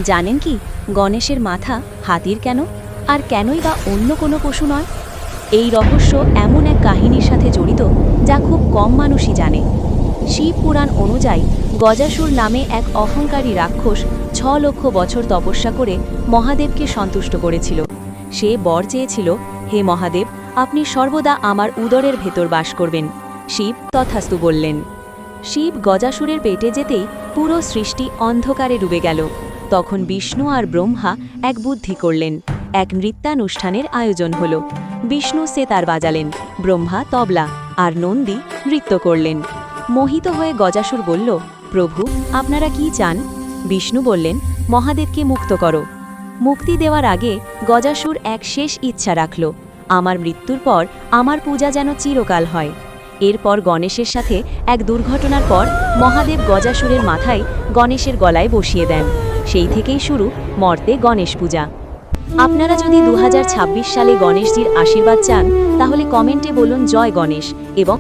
জানেন কি গণেশের মাথা হাতির কেন, আর কেনই বা অন্য কোনো পশু নয়? এই রহস্য এমন এক কাহিনীর সাথে জড়িত যা খুব কম মানুষই জানে। শিব পুরাণ অনুযায়ী গজাসুর নামে এক অহংকারী রাক্ষস 6 লক্ষ বছর তপস্যা করে মহাদেবকে সন্তুষ্ট করেছিল। সে বর চেয়েছিল, হে মহাদেব, আপনি সর্বদা আমার উদরের ভেতর বাস করবেন। শিব তথাস্তু বললেন। শিব গজাসুরের পেটে যেতেই পুরো সৃষ্টি অন্ধকারে ডুবে গেল। তখন বিষ্ণু আর ব্রহ্মা এক বুদ্ধি করলেন। এক নৃত্যানুষ্ঠানের আয়োজন হল। বিষ্ণু সেতার বাজালেন, ব্রহ্মা তবলা, আর নন্দী নৃত্য করলেন। মোহিত হয়ে গজাসুর বলল, প্রভু, আপনারা কি চান? বিষ্ণু বললেন, মহাদেবকে মুক্ত করো। মুক্তি দেওয়ার আগে গজাসুর এক শেষ ইচ্ছা রাখল, আমার মৃত্যুর পর আমার পূজা যেন চিরকাল হয়। এরপর গণেশের সাথে এক দুর্ঘটনার পর মহাদেব গজাসুরের মাথায় গণেশের গলায় বসিয়ে দেন। সেই থেকেই শুরু মর্তে গণেশ পূজা। আপনারা যদি 2026 সালে গণেশজির আশীর্বাদ চান, তাহলে কমেন্টে বলুন জয় গণেশ এবং